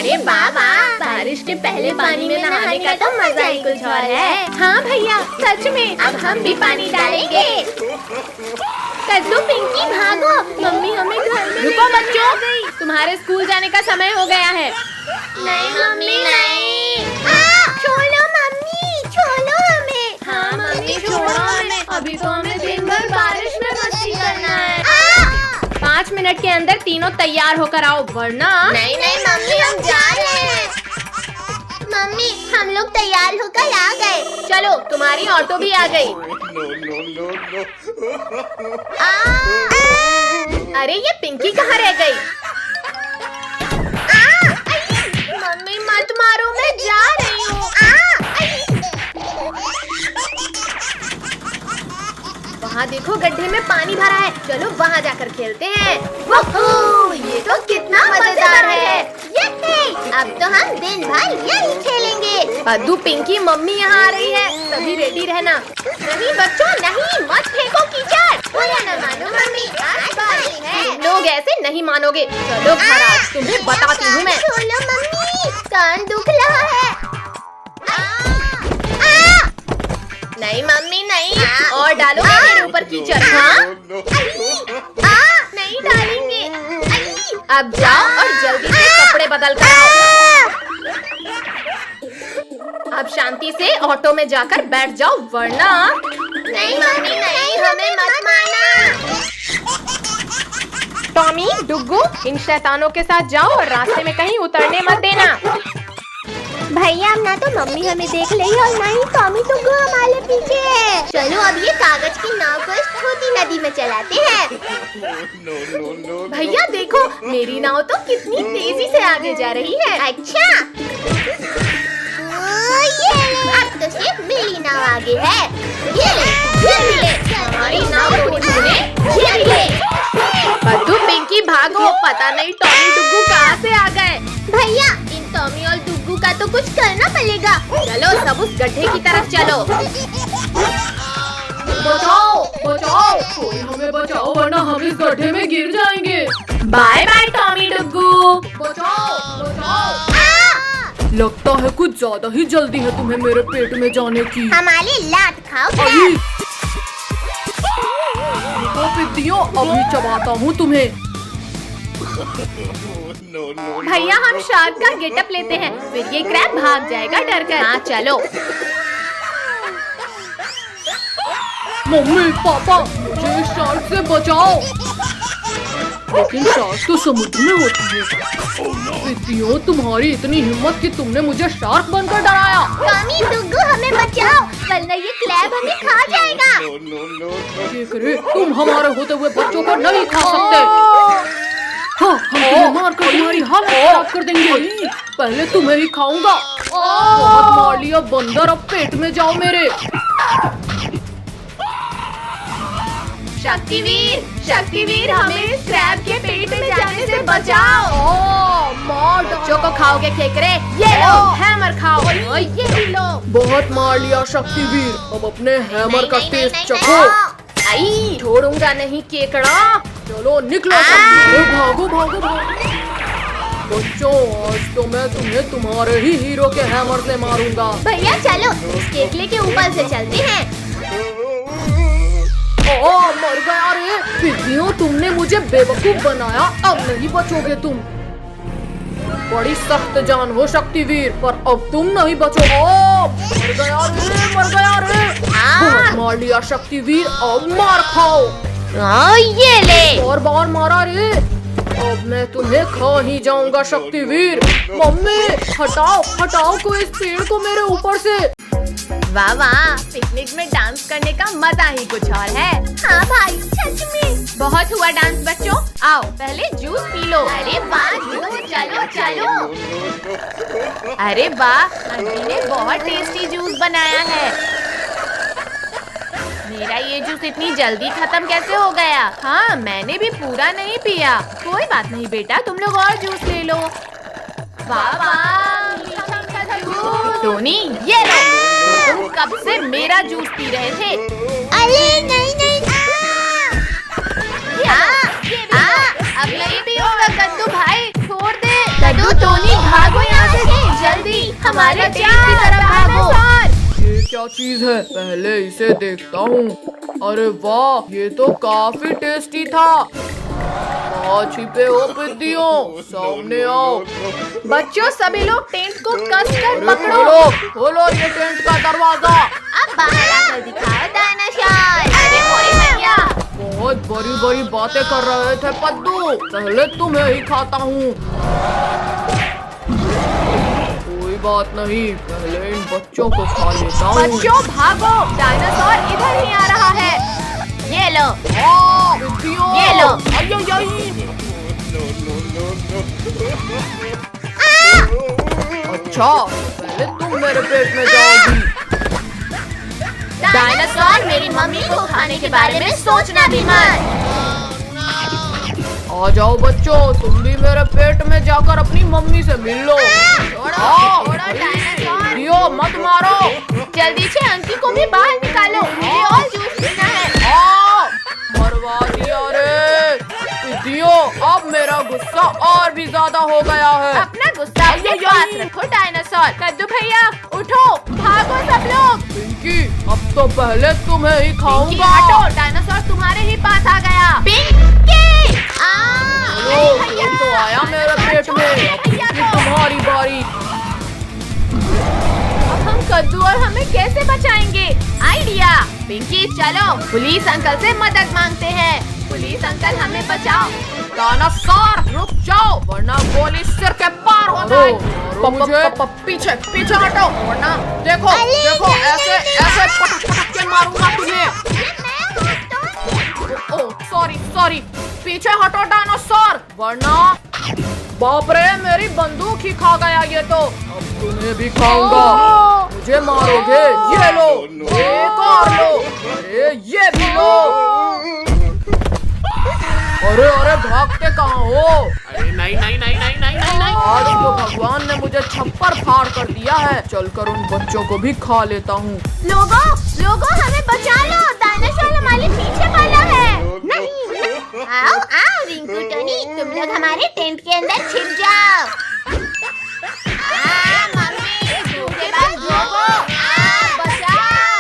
अरे बाबा, बारिश के पहले पानी में नहाने का तो मजा ही कुछ और है। हाँ भैया, सच में अब हम भी पानी डालेंगे। कद्दू, पिंकी भागो, मम्मी हमें घर में। रुको बच्चों, तुम्हारे स्कूल जाने का समय हो गया है। नहीं मम्मी नहीं। छोड़ो मम्मी, छोड़ो हमें। हाँ मम्मी छोड़ो हमें, अभी तो हमें दिन भर बारिश में मस्ती करना है। 5 मिनट के अंदर तीनों तैयार होकर आओ, वरना। नहीं नहीं मम्मी, हम जा रहे हैं। मम्मी हम लोग तैयार होकर आ गए। चलो, तुम्हारी ऑटो भी आ गई। अरे ये पिंकी कहाँ रह गई? मम्मी मत मारो, मैं जा रही हूँ। वहाँ देखो, गड्ढे में पानी भरा है, चलो वहाँ जाकर खेलते हैं। ये तो कितना मजेदार है। अब तो हम दिन भर यही खेलेंगे। कद्दू, पिंकी, मम्मी यहाँ आ रही है, सभी रेडी रहना। नहीं बच्चों नहीं, मत फेंको कीचड़। बुरा न मानो मम्मी, आज बारिश है। लोग ऐसे नहीं मानोगे। चलो घर, आज तुम्हें बताती हूँ मैं। छोड़ो मम्मी, कान दुख रहा है। नहीं मम्मी नहीं, और डालो मेरे ऊपर कीचड़। हाँ? नहीं डालेंगे। अब जाओ और जल्दी से कपड़े बदल कर आओ। अब शांति से ऑटो में जाकर बैठ जाओ, वरना। नहीं मम्मी नहीं, हमें मत मारना। टॉमी, डुग्गू, इन शैतानों के साथ जाओ और रास्ते में कहीं उतरने मत देना। भैया, ना तो मम्मी हमें देख रही और ना ही टॉमी डुग्गू हमारे पीछे है। चलो अब ये कागज की नाव को इस छोटी नदी में चलाते हैं। भैया देखो, मेरी नाव तो कितनी तेजी से आगे जा रही है। अच्छा, अब तो सिर्फ मेरी नाव आगे है। ये ले, हमारी नाव ये ले। कद्दू, पिंकी भागो, पता नहीं टॉमी डुग्गू कहाँ से आ गए। भैया, इन टॉमी और डुग्गू का तो कुछ करना पड़ेगा। चलो सब उस गड्ढे की तरफ चलो। बचाओ बचाओ, कोई हमें बचाओ, वरना हम इस गड्ढे में गिर जाएंगे। Bye bye Tommy Duggu. बचाओ बचाओ। लगता है कुछ ज्यादा ही जल्दी है तुम्हें मेरे पेट में जाने की। हमारी लात खाओ। पिद्दियों, अभी चबाता हूँ तुम्हें। भैया, हम शार्क का गेटअप लेते हैं, फिर ये क्रैब भाग जाएगा डर कर। हाँ चलो। मम्मी पापा, मुझे इस शार्क से बचाओ। लेकिन शार्क तो समुद्र में होती है। पिद्दियों, तुम्हारी इतनी हिम्मत कि तुमने मुझे शार्क बनकर डराया। टॉमी डुग्गू, हमें बचाओ, वरना ये क्रैब हमें खा जाएगा। ये करे, तुम हमारे होते हुए बच्चों को नहीं खा सकते। हाँ, हम तुम्हें मार कर तुम्हारी हालत खराब कर देंगे। पहले तुम्हें ही खाऊंगा। बहुत मार लिया बंदर, अब पेट में जाओ मेरे। शक्तिवीर, हमें इस क्रैब के पेट में जाने से बचाओ। मार, बच्चों को खाओगे केकरे? ये लो, हैमर खाओ। ये भी लो। बहुत मार लिया शक्तिवीर, अब अपने हैमर का टेस्ट चखो। आई, छोड़ूंगा नहीं केकड़ा। चलो निकलो, भागो भागो भागो। बच्चों, आज तो मैं तुम्हें तुम्हारे ही हीरो के हैमर से मारूंगा। भैया चलो, इस केकले के ऊपर से चलते हैं। मर गया रे। पिद्दियों, तुमने मुझे बेवकूफ बनाया, अब नहीं बचोगे तुम। बड़ी सख्त जान हो शक्तिवीर, पर अब तुम नहीं बचोगे। मर गया रे। मार लिया शक्तिवीर, अब मार खाओ। ये ले। और बार मारा रे, अब मैं तुम्हें खा ही जाऊंगा शक्तिवीर। मम्मी, हटाओ कोई इस पेड़ को मेरे ऊपर से। वाह वाह, पिकनिक में डांस करने का मजा ही कुछ और है। हाँ भाई, सच में। बहुत हुआ डांस बच्चों, आओ पहले जूस पी लो। अरे वाह, चलो। अरे वाह, आंटी ने बहुत टेस्टी जूस बनाया है। मेरा ये जूस इतनी जल्दी खत्म कैसे हो गया? हाँ, मैंने भी पूरा नहीं पिया। कोई बात नहीं बेटा, तुम लोग और जूस ले लो। वाह, टोनी, ये लो। तुम कब से मेरा जूस पी रहे थे? अरे नहीं। अब ये भी होगा। कद्दू भाई, छोड़ दे। कद्दू, टोनी भागो क्या चीज है, पहले इसे देखता हूँ। अरे वाह, ये तो काफी टेस्टी था। कहाँ छिपे हो पिद्दियों, सामने आओ। बच्चों सभी लोग टेंट को कस कर अरे पकड़ो। खोलो ये टेंट का दरवाजा। अब बाहर आकर दिखाओ डायनासोर। अरे मोरी भैया, बहुत बड़ी बड़ी बातें कर रहे थे पद्दू, पहले तुम्हें ही खाता हूँ। कोई बात नहीं, पहले इन बच्चों को खा लेता हूँ। बच्चों भागो, डायनासोर इधर ही आ रहा है। ये लो, ये लो। अच्छा, पहले तुम मेरे पेट में जाओगी। डायनासोर मेरी मम्मी को खाने के बारे में सोचना भी मत। आ जाओ बच्चों, तुम भी मेरे पेट में जाकर अपनी मम्मी से मिल लो। छोड़ो डायनासोर, दियो मत मारो। जल्दी से अंकी को भी बाहर निकालो, मुझे और जूस पीना है। मरवा दिया रे दियो, अब मेरा गुस्सा और भी ज्यादा हो गया है। अपना गुस्सा अपने पास रखो डायनासोर। कद्दू भैया उठो, भागो सब लोग। पिंकी, अब तो पहले तुम्हें ही खाऊंगा। हटो, डायनासोर तुम्हारे ही पास आ गया। पिंकी! ये तो आया मेरे पेट में, अब पिंकी तुम्हारी बारी। अब हम कद्दू और हमें कैसे बचाएंगे? आइडिया! पिंकी चलो, पुलिस अंकल से मदद मांगते हैं। पुलिस अंकल हमें बचाओ। डायनासोर रुक जाओ, वरना गोली सिर के पार हो जाए। पीछे पीछे हटो, वरना देखो देखो ऐसे ऐसे पटक पटक के मारूंगा तुझे। ओह सॉरी सॉरी, पीछे हटो डायनासोर, वरना बाप रे, मेरी बंदूक ही खा गया ये तो। अब तुम्हें भी खाऊंगा। मुझे मारोगे? ये लो, एक और लो, अरे ये भी लो। अरे अरे भागते कहाँ हो? अरे नहीं नहीं नहीं नहीं नहीं नहीं नहीं। आज तो भगवान ने मुझे छप्पर फाड़ कर दिया है। चलकर उन बच्चों को भी खा लेता हूँ। लोगों हमें बचा लो, डायनासोर हमारे पीछे पड़ा है। नहीं, आओ आओ रिंकू टोनी, तुम लोग हमारे टेंट के अंदर छिप जाओ। मम्मी, झूठे बात लोगो, बचाओ।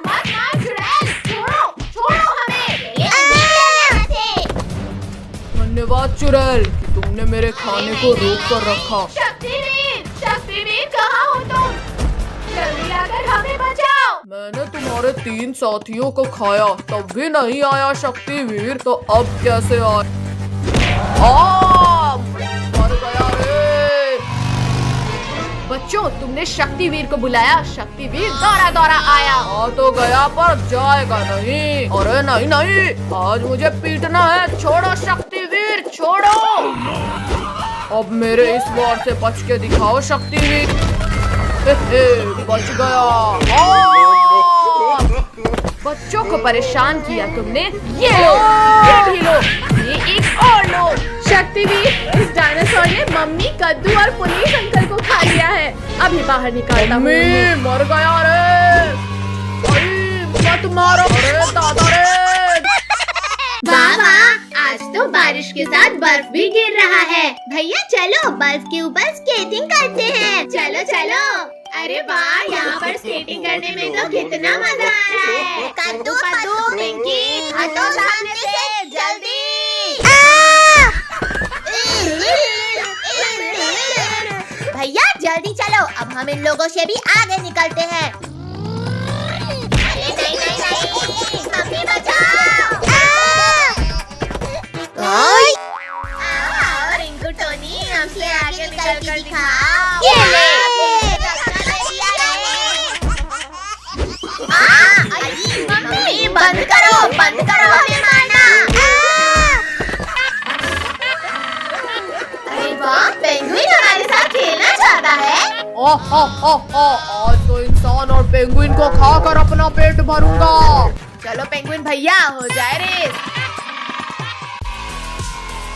मत मार चुड़ैल, छोड़ो हमें। धन्यवाद चुड़ैल कि तुमने मेरे खाने को रोक कर रखा। शक्तिवीर कहाँ हो तुम? जल्दी आकर हमें बचाओ। मैंने तुम्हारे 3 साथियों को खाया, तब भी नहीं आया शक्तिवीर, तो अब कैसे आया? मर गया रे। बच्चों, तुमने शक्तिवीर को बुलाया, शक्तिवीर दौड़ा दौड़ा आया। आ तो गया पर जाएगा नहीं। अरे नहीं नहीं, आज मुझे पीटना है। छोड़ो शक्तिवीर, छोड़ो। अब मेरे इस वार से बच के दिखाओ शक्तिवीर। बच गया। बच्चों को परेशान किया तुमने। ये लो, ये भी लो, ये एक और लो। शक्तिवीर, इस डायनासोर ने मम्मी, कद्दू और पुलिस अंकल को खा लिया है। अभी बाहर निकालता हूँ। मर गया रे। मत मारो रे दादा रे। बाबा, आज तो बारिश के साथ बर्फ भी गिर रहा है। भैया चलो, बर्फ के ऊपर स्केटिंग करते हैं। चलो चलो। अरे वाह, यहाँ पर स्केटिंग करने में तो कितना मजा आ रहा है। कद्दू पिंकी, हटो सामने से जल्दी। भैया जल्दी चलो, अब हम इन लोगों से भी आगे निकलते हैं। अरे नहीं नहीं नहीं, हमें बचाओ। आओ रिंकू टोनी, हमसे आगे निकल कर दिखाओ। ये ले। मम्मी बंद करो हमें मारना। अरे वाह, पेंगुइन हमारे साथ खेलना चाहता है। आज तो इंसान और पेंगुइन को खाकर अपना पेट भरूंगा। चलो पेंगुइन भैया, हो जाए रेस।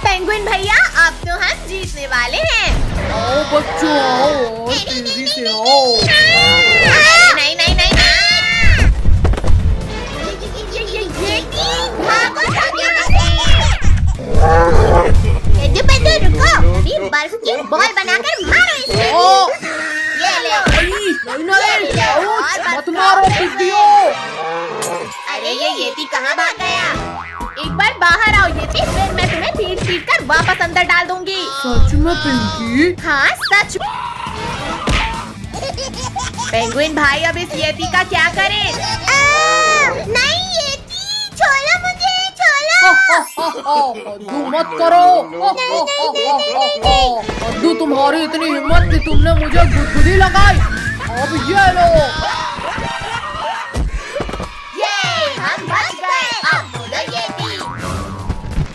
पेंगुइन भैया, अब तो हम जीतने वाले हैं। आओ बच्चों, आओ और तेजी से आओ। नहीं नहीं नहीं नहीं। भागो सब यहाँ से। रुको, अभी बर्फ की बॉल बनाकर मारो इसे। ये ले। मत मारो टिड्डियों। अरे ये कहाँ भाग गया? एक बार बाहर आओ येती, फिर मैं तुम्हें पीट कर वापस अंदर डाल दूंगी। सच में पिंकी? हाँ सच। पेंगुइन भाई अब इस येती का क्या करे? नहीं येती, छोड़ो मुझे, छोड़ो। अद्दू मत करो। अद्दू तुम्हारी इतनी हिम्मत कि तुमने मुझे गुदगुदी लगाई। अब ये लो। ये हम बच गए। अब बोलो येती।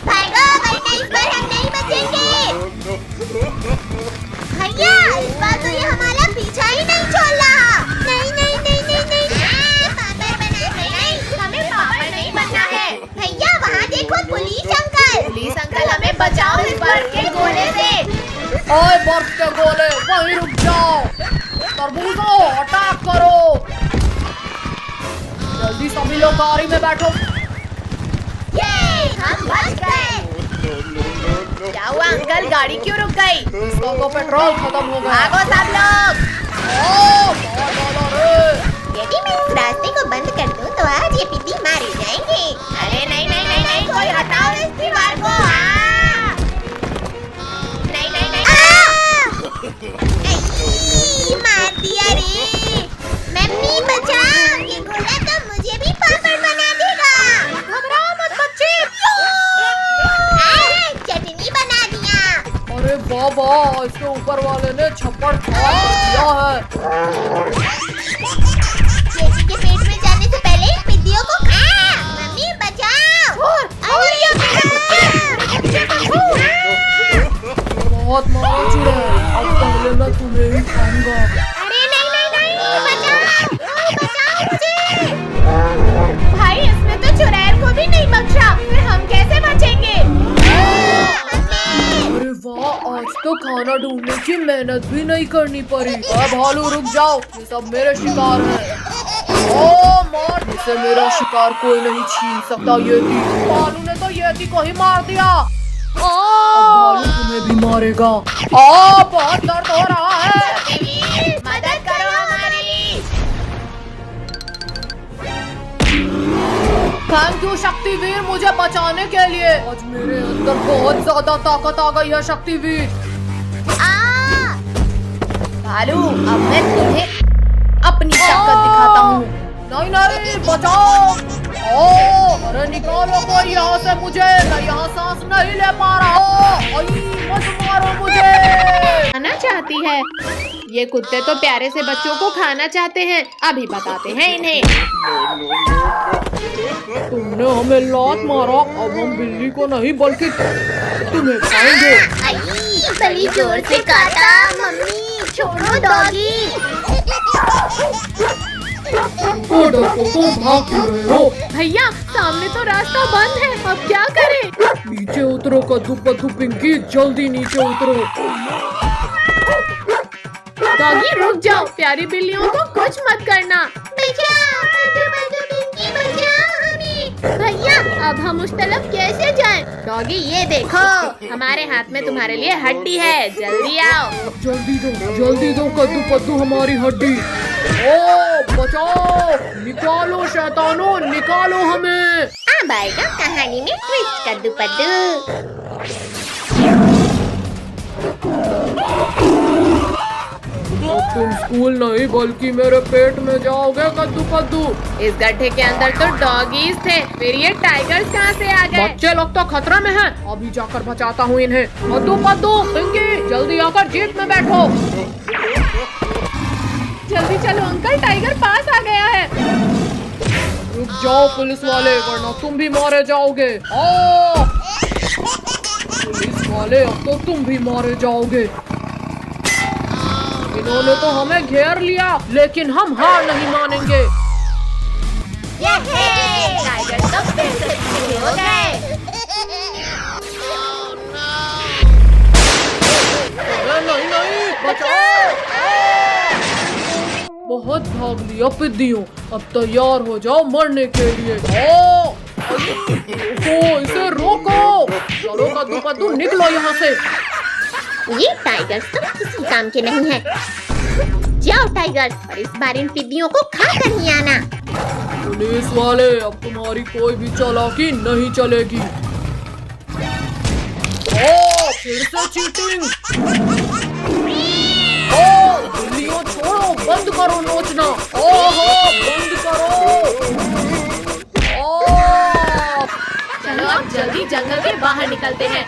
भागो वरना इस बार हम नहीं बचेंगे। भैया इस बार तो ये हमारा पीछा ही नहीं छोड़ रहा। नहीं नहीं नहीं नहीं नहीं। पापड़ बना नहीं, हमें पापड़ नहीं बनना है। भैया वहाँ देखो पुलिस अंकल। पुलिस अंकल हमें बचाओ इस बर्फ के गोले से। ओए बर्फ के गोले वहीं रुक जाओ। तरबूजों अटैक करो। जल्दी सभी लोग गाड़ी में बैठो। ये हम बच गए। क्या हुआ अंकल, गाड़ी क्यों रुक गई? इसका तो पेट्रोल खत्म हो गया। भागो सब लोग। यदि मैं इस रास्ते को बंद कर दूं तो आज ये पिद्दी मारे जाएंगे। अरे नहीं नहीं नहीं नहीं, कोई हटाओ इस दीवार को। नहीं नहीं नहीं। मार दिया रे। मम्मी बचाओ, ये गोला तो मुझे भी पापड़ बना देगा। घबराओ मत बच्चे। चटनी बना दिया। अरे बाबा, इसके ऊपर वाले ने छप्पड़ छाप दिया है। जेसी के पेट में जाने से पहले इन पिद्दियों को मम्मी बचाओ। अरे बहुत मारा चुड़ैल, अब पहले मैं तुम्हें ही खाऊंगा। अरे नहीं नहीं नहीं, बचाओ बचाओ मुझे। भाई इसने तो चुड़ैल को भी नहीं बख्शा, फिर हम कैसे बचेंगे? अरे वाह, आज तो खाना ढूंढने की मेहनत भी नहीं करनी पड़ी। अब भालू रुक जाओ, ये सब मेरे शिकार हैं। ओ मार, इसे मेरा शिकार कोई नहीं छीन सकता। येती, भालू ने तो येती को ही मार दिया। भालू तुम्हें भी मारेगा। बहुत दर्द हो रहा है। मदद करो हमारी। थैंक यू शक्तिवीर, मुझे बचाने के लिए। आज मेरे अंदर बहुत ज्यादा ताकत आ गई है शक्तिवीर। भालू अब मैं तुम्हें अपनी ताकत दिखाता हूँ। नहीं नहीं, बचाओ। अरे निकालो कोई यहाँ से मुझे, मैं यहाँ सांस नहीं ले पा रहा। मत मारो मुझे। खाना चाहती है। ये कुत्ते तो प्यारे से बच्चों को खाना चाहते हैं, अभी बताते हैं इन्हें। तुमने हमें लात मारा, अब हम बिल्ली को नहीं बल्कि तुम्हें खाएंगे। बड़ी जोर से काटा। मम्मी छोड़ो डॉगी। भाग रहे हो? भैया सामने तो रास्ता बंद है, अब क्या करें? नीचे उतरो कद्दू पद्दू पिंकी, जल्दी नीचे उतरो। डॉगी रुक जाओ, प्यारी बिल्लियों को कुछ मत करना। बचाओ हमें। भैया अब हम उस तरफ कैसे जाएं? डॉगी ये देखो, हमारे हाथ में तुम्हारे लिए हड्डी है, जल्दी आओ। जल्दी दो कद्दू पद्दू हमारी हड्डी। ओ बचाओ, निकालो शैतानों, निकालो हमें। अब आएगा कहानी में ट्विस्ट कद्दू पद्दू। अब तुम स्कूल नहीं बल्कि मेरे पेट में जाओगे कद्दू पद्दू। इस गड्ढे के अंदर तो डॉगीज थे, फिर ये टाइगर्स कहाँ से आ गए? बच्चे लोग तो खतरे में हैं, अभी जाकर बचाता हूँ इन्हें। कद्दू पद्दू पिंकी, जल्दी आकर जीप में बैठो। जल्दी चलो अंकल, टाइगर पास आ गया है। रुक जाओ पुलिस वाले, वरना तुम भी मारे जाओगे। पुलिस वाले, अब तो तुम भी मारे जाओगे। इन्होंने तो हमें घेर लिया, लेकिन हम हार नहीं मानेंगे। टाइगर तो फिर से फ्री हो गए। नहीं नहीं, बचाओ। बहुत भाग लिया पिद्दियों, अब तैयार हो जाओ मरने के लिए। रोको, इसे रोको। चलो कद्दू पद्दू निकलो यहाँ से। ये टाइगर्स तो किसी काम के नहीं है। जाओ टाइगर, और इस बार इन टिड्डियों को खा कर ही आना। पुलिस वाले, अब तुम्हारी कोई भी चालाकी नहीं चलेगी। ओ, फिर से चीटिंग। ओ, बिल्लियों छोड़ो, बंद करो नोचना। ओहो, बंद करो। ओ, चलो अब जल्दी जंगल के बाहर निकलते हैं।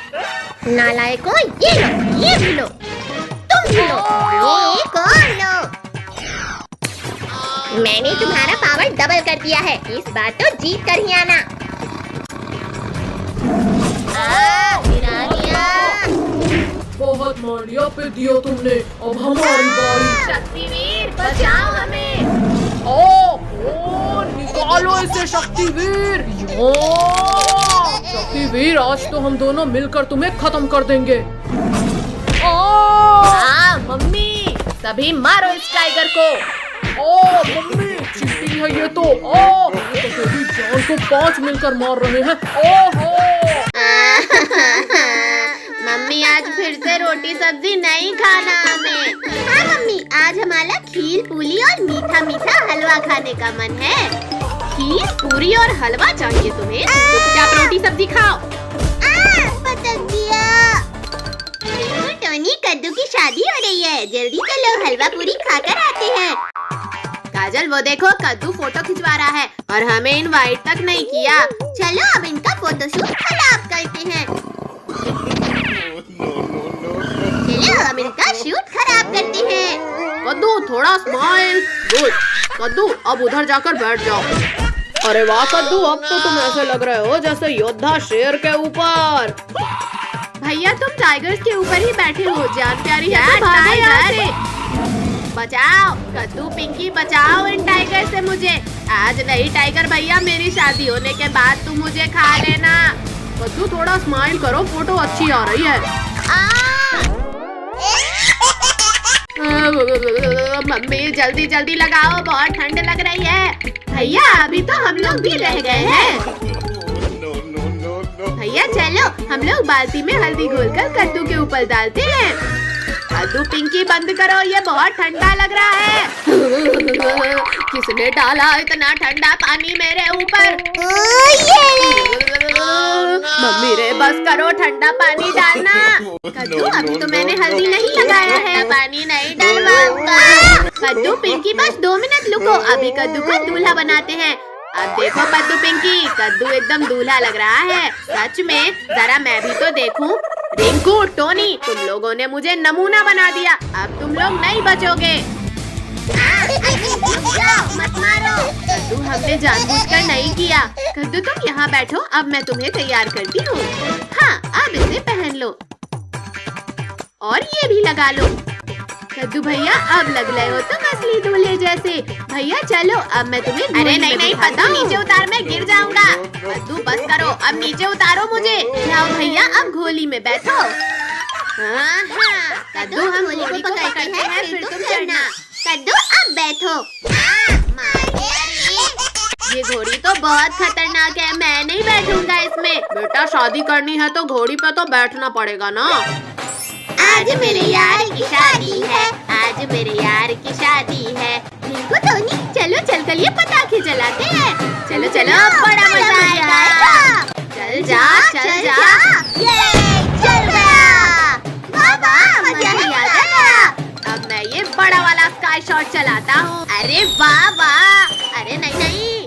नालायकों, ये लो, ये भी लो, तुम भी लो, ये एक और लो। मैंने तुम्हारा पावर डबल कर दिया है, इस बार तो जीत कर ही आना। गिरा दिया। बहुत मारिया पे दिया तुमने, अब हमारी बारी। शक्तिवीर, बचाओ हमें। ओ, निकालो इसे शक्तिवीर। शक्तिवीर, आज तो हम दोनों मिलकर तुम्हें खत्म कर देंगे। हाँ मम्मी, सभी मारो इस टाइगर को। ओ मम्मी, चीटिंग है ये तो। ओ, तेरी जान को 5 मिलकर मार रहे हैं। ओहो। मम्मी, आज फिर से रोटी सब्जी नहीं खाना हमें। हाँ मम्मी, आज हमारा खीर पूरी और मीठा मीठा हलवा खाने का मन है। खीर पूरी और हलवा चाहिए तुम्हें? चुपचाप रोटी सब्जी खाओ। पटक दिया। टोनी, कद्दू की शादी हो रही है, जल्दी चलो हलवा पूरी खाकर आते हैं। काजल, वो देखो कद्दू फोटो खिंचवा रहा है और हमें इनवाइट तक नहीं किया। चलो अब इनका फोटोशूट खराब करते हैं। चलो अब इनका शूट खराब करते हैं। कद्दू, थोड़ा स्माइल। गुड। कद्दू, अब उधर जाकर बैठ जाओ। अरे वाह कद्दू, अब तो तुम ऐसे लग रहे हो जैसे योद्धा शेर के ऊपर। भैया, तुम टाइगर्स के ऊपर ही बैठे हो, जान प्यारी है तो भागो यहाँ से। बचाओ कद्दू, पिंकी, बचाओ इन टाइगर से मुझे। आज नहीं टाइगर भैया, मेरी शादी होने के बाद तुम मुझे खा लेना। कद्दू, थोड़ा स्माइल करो, फोटो अच्छी आ रही है। मम्मी, जल्दी जल्दी लगाओ, बहुत ठंड लग रही है। भैया, अभी तो हम लोग भी रह गए हैं। भैया चलो, हम लोग बाल्टी में हल्दी घोलकर कद्दू के ऊपर डालते हैं। कद्दू, पिंकी, बंद करो, ये बहुत ठंडा लग रहा है। किसने डाला इतना ठंडा पानी मेरे ऊपर? मम्मी रे, बस करो, ठंडा पानी डालना। कद्दू, अभी तो मैंने हल्दी नहीं लगाया है, पानी नहीं डलवाऊंगा। कद्दू, पिंकी, बस 2 मिनट रुको, अभी कद्दू को दूल्हा बनाते हैं। अब देखो कद्दू, पिंकी, कद्दू एकदम दूल्हा लग रहा है। सच में, जरा मैं भी तो देखूं। रिंकू, टोनी, तुम लोगों ने मुझे नमूना बना दिया, अब तुम लोग नहीं बचोगे। मत मारो। कद्दू, हमने जानबूझकर नहीं किया। कद्दू, तुम यहाँ बैठो, अब मैं तुम्हें तैयार करती हूँ। हाँ, अब इसे पहन लो और ये भी लगा लो। कद्दू भैया, अब लग रहे हो तुम असली दूल्हे जैसे। भैया चलो, अब मैं तुम्हें। अरे नहीं नहीं, कद्दू नीचे उतार, मैं गिर जाऊंगा। कद्दू, बस करो, अब नीचे उतारो मुझे। जाओ भैया, अब घोली में बैठो। हाँ, कद्दू, हम घोड़ी को पकड़ते हैं, फिर तुम चढ़ना। कद्दू, अब बैठो। ये घोड़ी तो बहुत खतरनाक है, मैं नहीं बैठूंगा इसमें। बेटा, शादी करनी है तो घोड़ी पे तो बैठना पड़ेगा ना। आज मेरे यार की शादी है, आज मेरे यार की शादी है। रिंकू, टोनी, चलो चलकर ये पटाखे जलाते हैं। चलो चलो, बड़ा मजा आएगा। चल जा, चल जा। ये चल गया। वाह, मजा ही आ गया। अब मैं ये बड़ा वाला स्काई शॉट चलाता हूँ। अरे वाह वाह। अरे नहीं नहीं,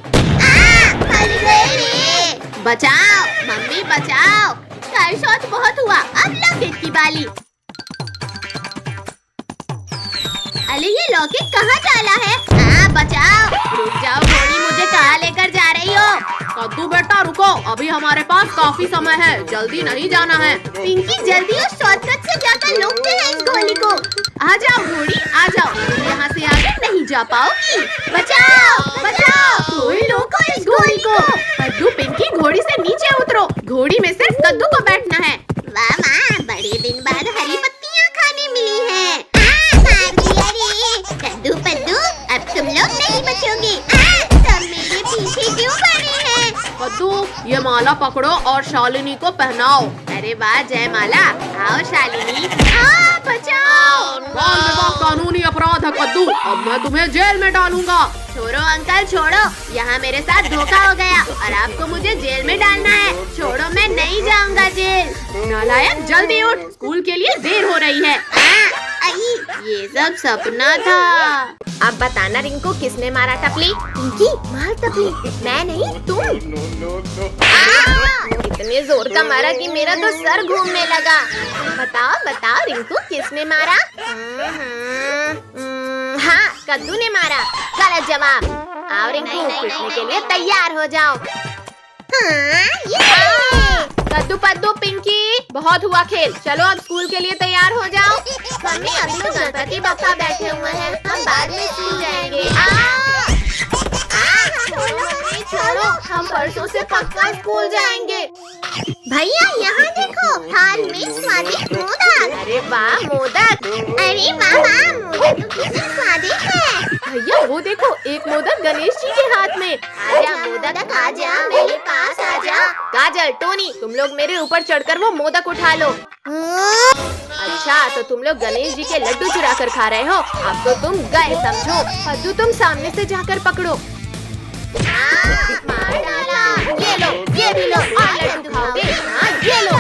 बचाओ मम्मी, बचाओ। स्काई शॉट बहुत हुआ, अब लॉकेट की बारी। अरे ये लॉकेट कहाँ डाला है? हाँ, बचाओ। रुक जाओ घोड़ी, मुझे कहाँ लेकर जा रही हो? कद्दू बेटा रुको, अभी हमारे पास काफी समय है, जल्दी नहीं जाना है। पिंकी, जल्दी उस शॉर्टकट से जाकर रोकते हैं इस घोड़ी को। आ जाओ घोड़ी, आ जाओ, तुम यहाँ से आगे नहीं जा पाओगी। बचाओ बचाओ, कोई रोको इस घोड़ी को। कद्दू, पिंकी, घोड़ी से नीचे उतरो, घोड़ी में सिर्फ कद्दू को बैठना है। वाह माँ, बड़े दिन बाद हरी पत्तियाँ खाने मिली है। कद्दू पद्दू, अब तुम लोग नहीं बचोगे। सब मेरे पीछे क्यों पड़े हैं? कद्दू, ये माला पकड़ो और शालिनी को पहनाओ। अरे वाह, जय माला। आओ शालिनी, बचाओ। बाल विवाह कानूनी अपराध अपराध है कद्दू, अब मैं तुम्हें जेल में डालूंगा। छोड़ो अंकल छोड़ो, यहाँ मेरे साथ धोखा हो गया और आपको मुझे जेल में डालना है। छोड़ो, मैं नहीं जाऊँगा जेल। नालायक, जल्दी उठ, स्कूल के लिए देर हो रही है। ये सब सपना था। अब बताना रिंकू, किसने मारा टपली? पिंकी, मार टपली। मैं नहीं, तुम। इतने जोर का मारा कि मेरा तो सर घूमने लगा। बताओ बताओ रिंकू, किसने मारा? हाँ, कद्दू ने मारा। गलत जवाब। आओ रिंकू, पिटने के लिए तैयार हो जाओ। कद्दू पद्दू पिंकी, बहुत हुआ खेल, चलो अब स्कूल के लिए तैयार हो जाओ। मम्मी, अभी तो गणपति बप्पा बैठे हुए हैं, हम बाद में स्कूल जाएंगे। छोड़ो, हम परसों से पक्का स्कूल जाएंगे। भैया यहाँ देखो, थाल में स्वादिष्ट मोदक। अरे वाह मोदक, अरे वाह वाह, मोदक तो कितने स्वादिष्ट है। भैया वो देखो, एक मोदक गणेश जी के हाथ में। आजा मोदक आजा, मेरे पास आजा। काजल, टोनी, तुम लोग मेरे ऊपर चढ़कर वो मोदक उठा लो। अच्छा, तो तुम लोग गणेश जी के लड्डू चुरा कर खा रहे हो, अब तो तुम गए समझो। कद्दू, तुम सामने से जाकर पकड़ो। मार डाला। ये लो, ये भी लो, और लड्डू खाओगे? हाँ, ये लो।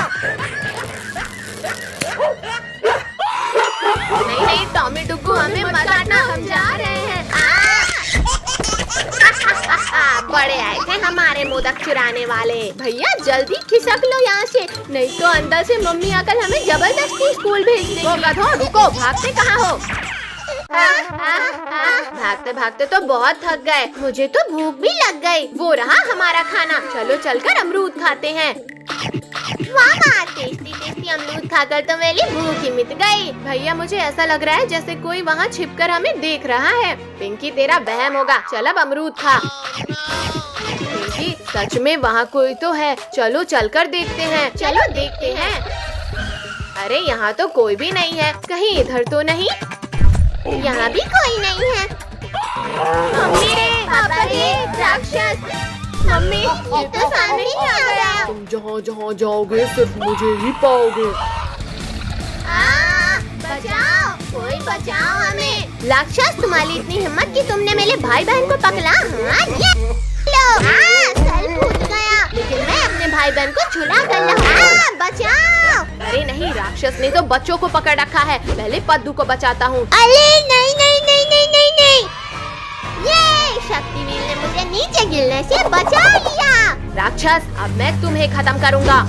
नहीं नहीं टॉमी डुग्गू, हमें मत काटना, हम जा रहे हैं। बड़े आए थे हमारे मोदक चुराने वाले। भैया जल्दी खिसक लो यहाँ से, नहीं तो अंदर से मम्मी आकर हमें जबरदस्ती स्कूल भेज देंगी। गधों, रुको, भागते कहाँ हो? भागते भागते तो बहुत थक गए, मुझे तो भूख भी लग गई। वो रहा हमारा खाना, चलो चलकर अमरूद खाते हैं। वाह वाह, टेस्टी टेस्टी अमरूद खाकर तो मेरी भूख ही मिट गई। भैया मुझे ऐसा लग रहा है जैसे कोई वहाँ छिपकर हमें देख रहा है। पिंकी, तेरा वहम होगा, चल अब अमरूद खा। पिंकी, सच में वहाँ कोई तो है, चलो चलकर देखते हैं। चलो देखते हैं। अरे यहाँ तो कोई भी नहीं है, कहीं इधर तो नहीं? यहाँ भी कोई नहीं है। मम्मी रे, पापा रे, राक्षस। मम्मी, ये तो सामने ही आ गया। तुम जहाँ जहाँ जाओगे सिर्फ मुझे ही पाओगे। बचाओ, कोई बचाओ हमें। राक्षस, तुम्हारी इतनी हिम्मत कि तुमने मेरे भाई बहन को पकड़ा। हाँ, ये लो। सर फूट गया, लेकिन मैं अपने भाई बहन को छुड़ा कर लाऊंगा। बचाओ। अरे नहीं, राक्षस ने तो बच्चों को पकड़ रखा है, पहले पद्दू को बचाता हूँ। अरे नहीं नहीं नहीं नहीं नहीं नहीं, ये शक्तिवीर ने मुझे नीचे गिरने से बचा लिया। राक्षस, अब मैं तुम्हें खत्म करूँगा।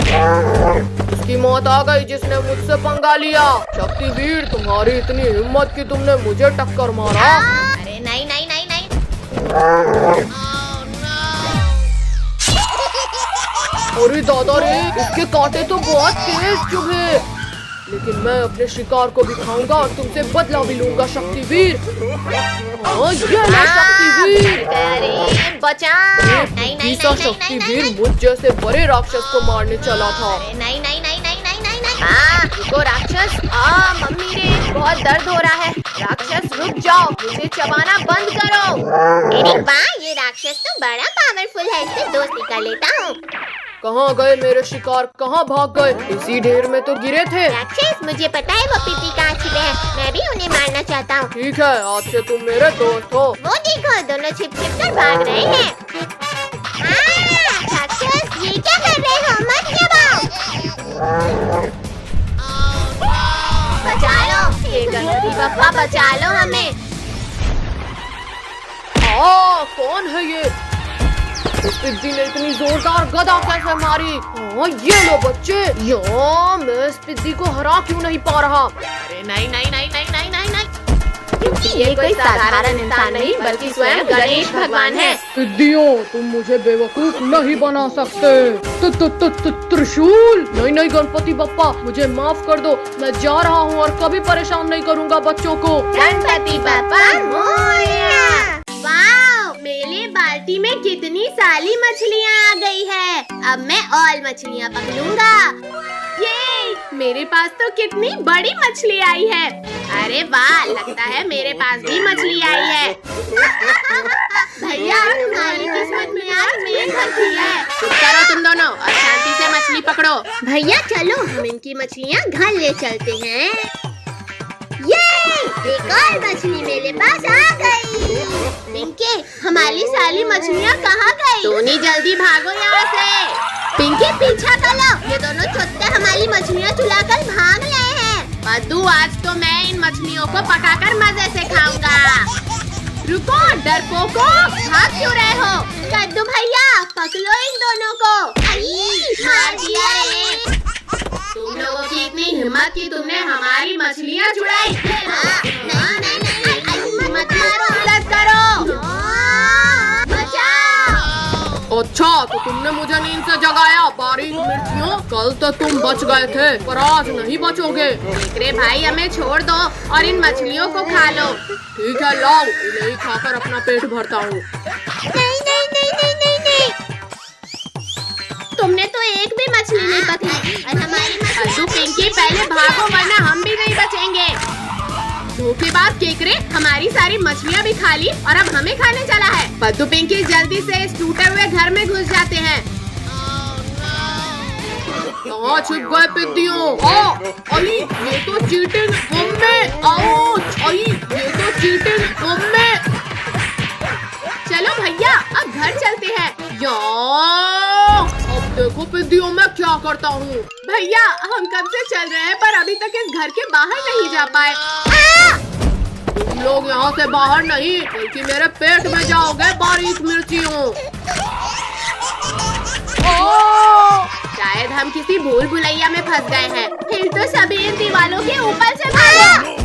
उसकी मौत आ गई जिसने मुझसे पंगा लिया। शक्तिवीर, तुम्हारी इतनी हिम्मत कि तुमने मुझे टक्कर मारा। अरे नहीं नहीं नहीं नहीं। अरे दादा रे, इसके कांटे तो बहुत तेज चुभे, लेकिन मैं अपने शिकार को भी खाऊंगा और तुमसे बदला भी लूंगा शक्तिवीर। ये ले शक्तिवीर। अरे बचा। नहीं नहीं नहीं शक्तिवीर मुझ जैसे बड़े राक्षस को मारने चला था। नहीं नहीं नहीं नहीं नहीं नहीं नहीं। रुको राक्षस, मम्मी रे, बहुत दर्द हो रहा है। राक्षस रुक जाओ, मुझे चबाना बंद करो। अरे वाह, ये राक्षस तो बड़ा पावरफुल है, इससे दोस्ती कर लेता हूँ। कहाँ गए मेरे शिकार, कहाँ भाग गए? इसी ढेर में तो गिरे थे। राक्षस, मुझे पता है वो पीपी कहाँ छिपे हैं, मैं भी उन्हें मारना चाहता हूँ। ठीक है, आज से तुम मेरे दोस्त हो। वो देखो, दोनों छिप छिप कर भाग रहे हैं। राक्षस, ये क्या कर रहे हो? मत चबाओ। बचा लो, ये गणपति बप्पा बचा लो हमें। कौन है ये? इस पिद्दी ने इतनी जोरदार गदा कैसे मारी? ये लो बच्चे, मैं इस पिद्दी को हरा क्यों नहीं पा रहा? अरे नहीं नहीं नहीं नहीं नहीं नहीं नहीं, ये कोई साधारण इंसान नहीं बल्कि स्वयं गणेश भगवान है। पिद्दियों, तुम मुझे बेवकूफ नहीं बना सकते। त्रिशूल? नहीं नहीं गणपति बप्पा, मुझे माफ कर दो, मैं जा रहा हूँ और कभी परेशान नहीं करूँगा बच्चों को। गणपति बप्पा मोरया। वाह, मेरे बाल्टी में कितनी सारी मछलियाँ आ गई है, अब मैं और मछलियाँ पकड़ूंगा। ये मेरे पास तो कितनी बड़ी मछली आई है। अरे वाह, लगता है मेरे पास भी मछली आई है। भैया, तुम्हारी किस्मत में आज मेरे घर की है। चुप करो तुम दोनों और शांति से मछली पकड़ो। भैया चलो, हम इनकी मछलियाँ घर ले चलते हैं। ये एक और मछली मेरे पास आ गई। पिंकी, हमारी सारी मछलियाँ कहाँ गई? टोनी जल्दी भागो यहाँ से। पिंकी पीछा कर लो, ये दोनों चुत्ते हमारी मछलियाँ चुराकर भाग रहे हैं। पद्दू, आज तो मैं इन मछलियों को पकाकर मजे से खाऊंगा। रुको डरपोको, भाग क्यों रहे हो? कद्दू भैया पकड़ो इन दोनों को। मार दिया रे। तुम लोगों की इतनी हिम्मत कि तुमने हमारी मछलियाँ चुराई। नहीं, मत मारो। मदद करो। बचाओ। अच्छा, तो तुमने मुझे नींद से जगाया बारीक मिर्चियों। कल तो तुम बच गए थे, पर आज नहीं बचोगे। केकरे भाई, हमें छोड़ दो और इन मछलियों को खा लो। ठीक है, लाओ, इन्हें खाकर अपना पेट भरता हूँ। नहीं नहीं नहीं नहीं नहीं नहीं। तुमने तो एक भी मछली नहीं पकड़ी और हमारी पद्दू, पिंकी, पहले भागो वरना हम भी नहीं बचेंगे। धोखेबाज केकरे, हमारी सारी मछलियाँ भी खा ली और अब हमें खाने चला है। पद्दू, पिंकी, जल्दी से इस टूटे हुए घर में घुस जाते हैं। कहाँ छिप गए पिद्दियों? अली, ये तो चीटिंग मम्मी। अली, ये तो चीटिंग मम्मी। चलो भैया, अब घर चलते हैं। अब देखो पिद्दियों, मैं क्या करता हूँ। भैया, हम कब से चल रहे हैं पर अभी तक इस घर के बाहर नहीं जा पाए। तुम लोग यहाँ से बाहर नहीं, बल्कि मेरे पेट में जाओगे बारीक मिर्चियों। शायद हम किसी भूल भुलैया में फंस गए हैं। फिर तो सभी इन दीवालों के ऊपर से भागो।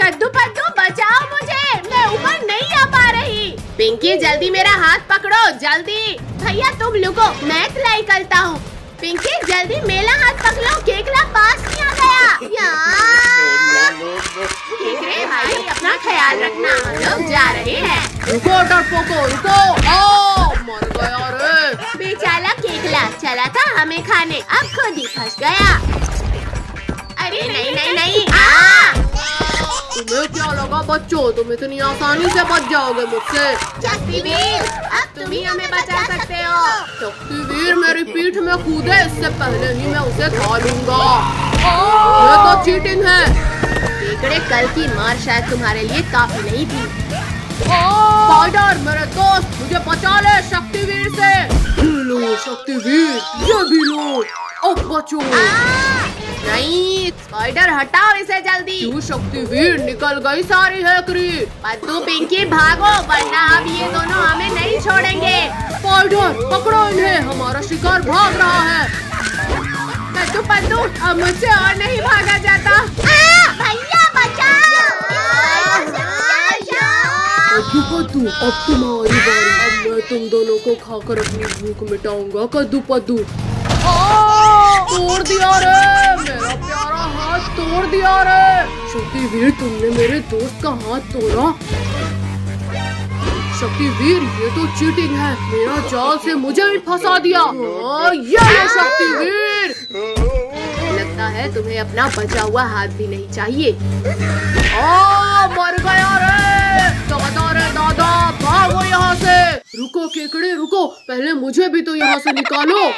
कद्दू पद्दू, बचाओ मुझे, मैं ऊपर नहीं आ पा रही। पिंकी, जल्दी मेरा हाथ पकड़ो, जल्दी। भैया तुम लुको, मैं ट्राई करता हूँ। पिंकी, जल्दी मेरा हाथ पकड़ो, केकरा पास नहीं आ गया। केकरे भाई, अपना ख्याल रखना, हम लोग जा रहे हैं। रुको डरपोको, रुको। मर गया रे। बेचारा केकला चला था हमें खाने, अब खुद ही फंस गया। अरे नहीं नहीं नहीं। तुम्हें क्या लगा बच्चों, तुम इतनी आसानी से बच जाओगे मुझसे? शक्तिवीर, अब तुम ही हमें बचा सकते हो। शक्तिवीर मेरी पीठ में कूदे, इससे पहले ही मैं उसे खा लूंगा। ये तो चीटिंग है। केकड़े, कल की मार शायद तुम्हारे लिए काफी नहीं थी। स्पाइडर मेरे दोस्त, मुझे बचा ले शक्तिवीर से। लो शक्तिवीर, ये भी लो, अब बचो। नहीं, स्पाइडर हटाओ इसे जल्दी। क्यों शक्तिवीर, निकल गई सारी हैकरी। पद्दू, पिंकी, भागो वरना अब ये दोनों हमें नहीं छोड़ेंगे। स्पाइडर पकड़ो इन्हें, हमारा शिकार भाग रहा है। पद्दू पद्दू, अब मुझसे और नहीं भागा जाता। भैया बचाओ। कद्दू पद्दू, अब तुम्हारी बारी। अब मैं तुम दोनों को खाकर अपनी भूख मिटाऊंगा। कद्दू पद्दू, तोड़ दिया रे, मेरा प्यारा हाथ तोड़ दिया रे। शक्तिवीर, तुमने मेरे दोस्त का हाथ तोड़ा। शक्तिवीर, ये तो चीटिंग है, मेरा जाल से मुझे ही फंसा दिया। ये लो शक्तिवीर। लगता है तुम्हें अपना बचा हुआ हाथ भी नहीं चाहिए। मर गया रे। दादा रे दादा, भागो यहाँ से। रुको केकड़े रुको, पहले मुझे भी तो यहाँ से निकालो।